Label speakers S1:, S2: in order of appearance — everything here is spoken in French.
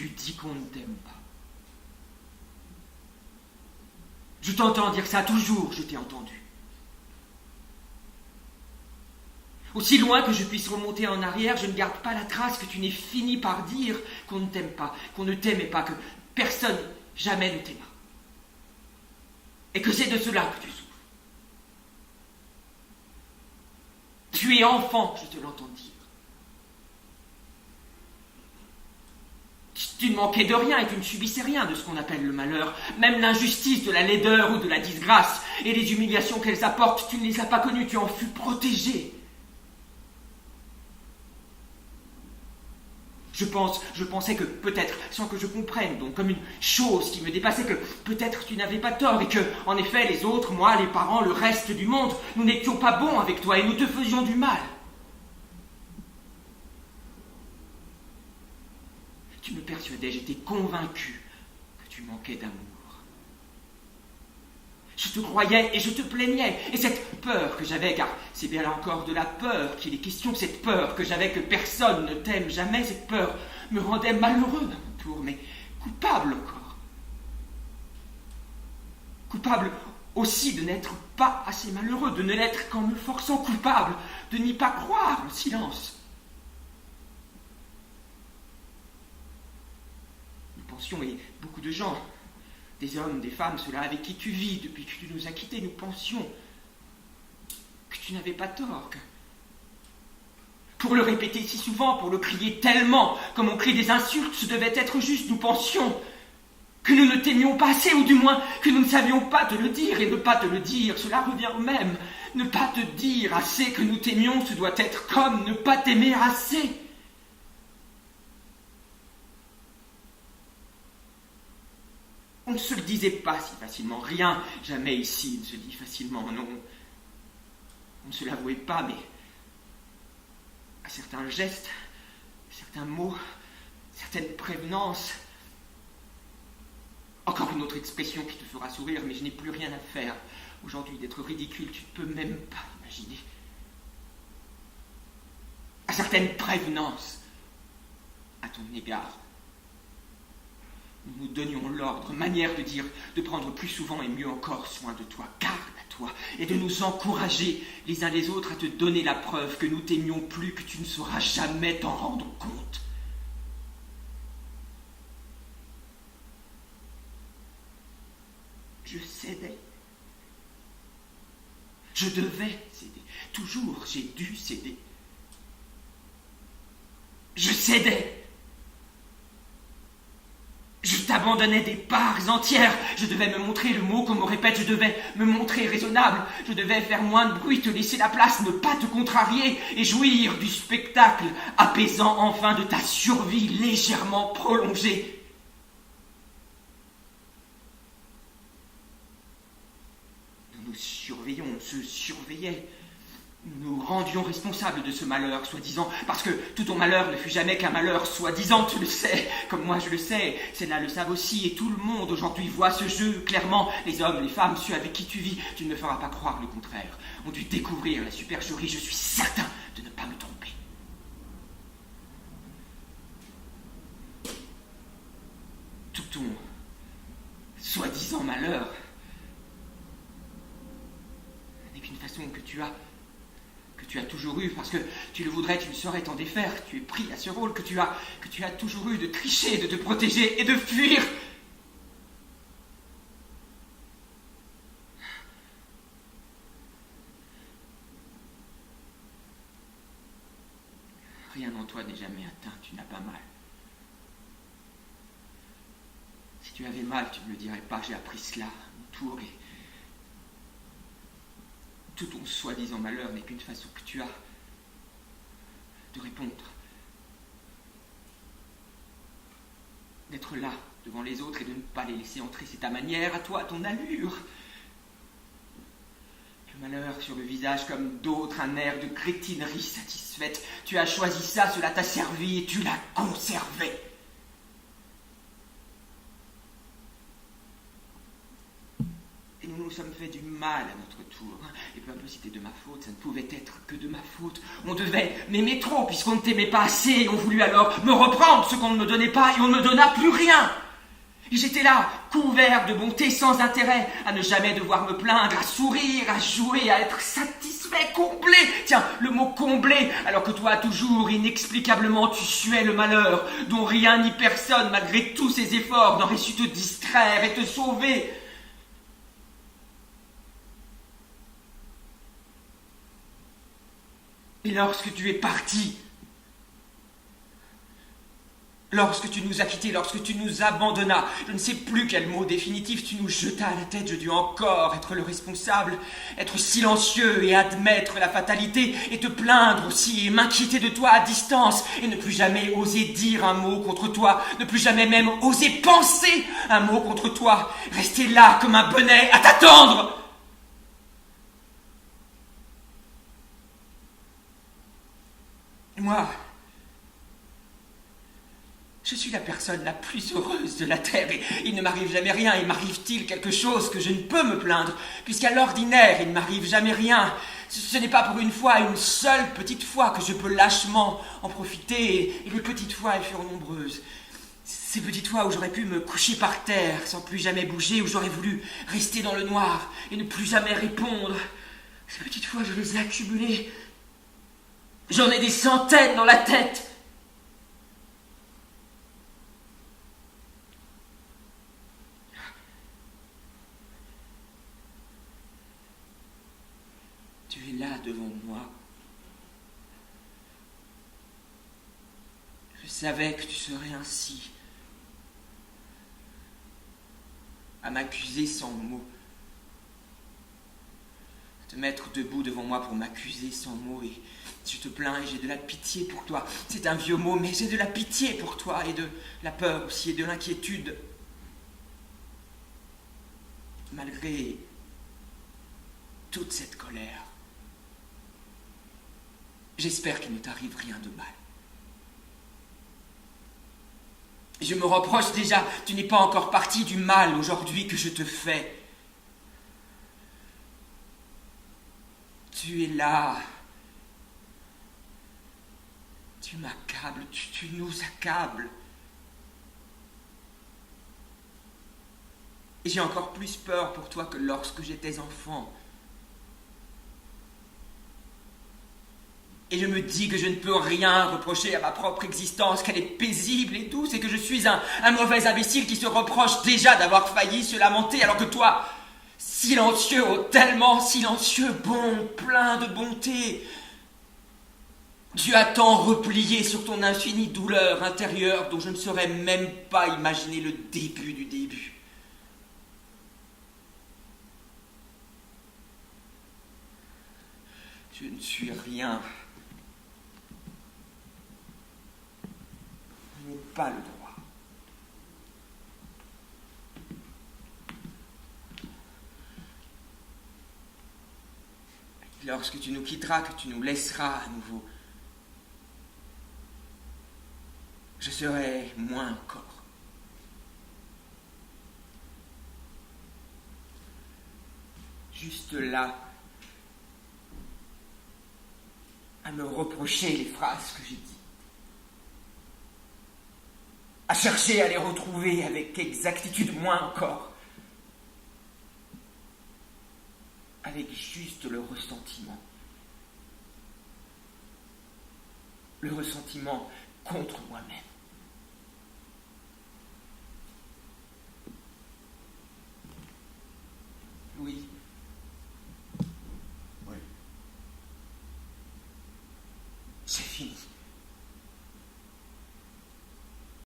S1: tu dis qu'on ne t'aime pas. Je t'entends dire ça, toujours je t'ai entendu. Aussi loin que je puisse remonter en arrière, je ne garde pas la trace que tu n'aies fini par dire qu'on ne t'aime pas, qu'on ne t'aimait pas, que personne jamais ne t'aima. Et que c'est de cela que tu souffres. Tu es enfant, je te l'entends dire. Tu ne manquais de rien et tu ne subissais rien de ce qu'on appelle le malheur. Même l'injustice de la laideur ou de la disgrâce et les humiliations qu'elles apportent, tu ne les as pas connues, tu en fus protégé. Je pensais que peut-être, sans que je comprenne, donc comme une chose qui me dépassait, que peut-être tu n'avais pas tort et que, en effet, les autres, moi, les parents, le reste du monde, nous n'étions pas bons avec toi et nous te faisions du mal. Tu me persuadais, j'étais convaincu que tu manquais d'amour. Je te croyais et je te plaignais. Et cette peur que j'avais, car c'est bien là encore de la peur qu'il est question, cette peur que j'avais que personne ne t'aime jamais, cette peur me rendait malheureux à mon tour, mais coupable encore. Coupable aussi de n'être pas assez malheureux, de ne l'être qu'en me forçant, coupable de n'y pas croire en silence. Nous pensions, et beaucoup de gens, des hommes, des femmes, ceux-là avec qui tu vis depuis que tu nous as quittés, nous pensions que tu n'avais pas tort, que pour le répéter si souvent, pour le crier tellement, comme on crie des insultes, ce devait être juste, nous pensions que nous ne t'aimions pas assez, ou du moins que nous ne savions pas te le dire, et ne pas te le dire, cela revient au même. Ne pas te dire assez que nous t'aimions, ce doit être comme ne pas t'aimer assez. On ne se le disait pas si facilement, rien, jamais ici ne se dit facilement, non. On ne se l'avouait pas, mais à certains gestes, certains mots, certaines prévenances, encore une autre expression qui te fera sourire, mais je n'ai plus rien à faire aujourd'hui d'être ridicule, tu ne peux même pas imaginer. À certaines prévenances à ton égard, nous nous donnions l'ordre, manière de dire, de prendre plus souvent et mieux encore soin de toi, garde à toi, et de nous encourager les uns les autres à te donner la preuve que nous t'aimions plus, que tu ne sauras jamais t'en rendre compte. Je cédais. Je devais céder. Toujours j'ai dû céder. Je cédais. Je t'abandonnais des parts entières. Je devais me montrer, le mot qu'on me répète, je devais me montrer raisonnable. Je devais faire moins de bruit, te laisser la place, ne pas te contrarier et jouir du spectacle apaisant enfin de ta survie légèrement prolongée. Nous nous surveillions, on se surveillait. Nous nous rendions responsables de ce malheur, soi-disant, parce que tout ton malheur ne fut jamais qu'un malheur, soi-disant, tu le sais, comme moi je le sais, celles-là le savent aussi, et tout le monde aujourd'hui voit ce jeu clairement, les hommes, les femmes, ceux avec qui tu vis, tu ne me feras pas croire le contraire, ont dû découvrir la supercherie, je suis certain de ne pas me tromper. Tout ton soi-disant malheur n'est qu'une façon que tu as toujours eu, parce que tu le voudrais, tu ne saurais t'en défaire, tu es pris à ce rôle que tu as toujours eu de tricher, de te protéger et de fuir. Rien en toi n'est jamais atteint, tu n'as pas mal. Si tu avais mal, tu ne me le dirais pas, j'ai appris cela à mon tour, et tout ton soi-disant malheur n'est qu'une façon que tu as de répondre, d'être là devant les autres et de ne pas les laisser entrer. C'est ta manière, à toi, ton allure. Le malheur sur le visage comme d'autres, un air de crétinerie satisfaite. Tu as choisi ça, cela t'a servi et tu l'as conservé. Et nous nous sommes fait du mal à notre tour. Et peu importe si c'était de ma faute, ça ne pouvait être que de ma faute. On devait m'aimer trop, puisqu'on ne t'aimait pas assez, et on voulut alors me reprendre ce qu'on ne me donnait pas, et on ne me donna plus rien. Et j'étais là, couvert de bonté, sans intérêt, à ne jamais devoir me plaindre, à sourire, à jouer, à être satisfait, comblé. Tiens, le mot comblé, alors que toi, toujours, inexplicablement, tu suais le malheur, dont rien ni personne, malgré tous ses efforts, n'aurait su te distraire et te sauver. Et lorsque tu es parti, lorsque tu nous as quittés, lorsque tu nous abandonnas, je ne sais plus quel mot définitif tu nous jetas à la tête, je dus encore être le responsable, être silencieux et admettre la fatalité, et te plaindre aussi, et m'inquiéter de toi à distance, et ne plus jamais oser dire un mot contre toi, ne plus jamais même oser penser un mot contre toi, rester là comme un bonnet à t'attendre. Et moi, je suis la personne la plus heureuse de la terre, et il ne m'arrive jamais rien. Il m'arrive-t-il quelque chose que je ne peux me plaindre, puisqu'à l'ordinaire, il ne m'arrive jamais rien. Ce n'est pas pour une fois, une seule petite fois, que je peux lâchement en profiter, et les petites fois, elles furent nombreuses. Ces petites fois où j'aurais pu me coucher par terre, sans plus jamais bouger, où j'aurais voulu rester dans le noir, et ne plus jamais répondre. Ces petites fois, je les ai accumulées. J'en ai des centaines dans la tête. Tu es là devant moi. Je savais que tu serais ainsi, à m'accuser sans mots, à te mettre debout devant moi pour m'accuser sans mots, et je te plains et j'ai de la pitié pour toi. C'est un vieux mot, mais j'ai de la pitié pour toi, et de la peur aussi, et de l'inquiétude. Malgré toute cette colère, j'espère qu'il ne t'arrive rien de mal. Je me reproche déjà, tu n'es pas encore parti du mal aujourd'hui que je te fais. Tu es là. Tu m'accables, tu nous accables. Et j'ai encore plus peur pour toi que lorsque j'étais enfant. Et je me dis que je ne peux rien reprocher à ma propre existence, qu'elle est paisible et douce, et que je suis un mauvais imbécile qui se reproche déjà d'avoir failli se lamenter, alors que toi, silencieux, oh tellement silencieux, bon, plein de bonté, tu as tant replié sur ton infinie douleur intérieure dont je ne saurais même pas imaginer le début du début. Je ne suis rien. Je n'ai pas le droit. Lorsque tu nous quitteras, que tu nous laisseras à nouveau, je serai moins encore. Juste là, à me reprocher les phrases que j'ai dites, à chercher à les retrouver avec exactitude, moins encore, avec juste le ressentiment contre moi-même. Louis.
S2: Oui.
S1: C'est fini.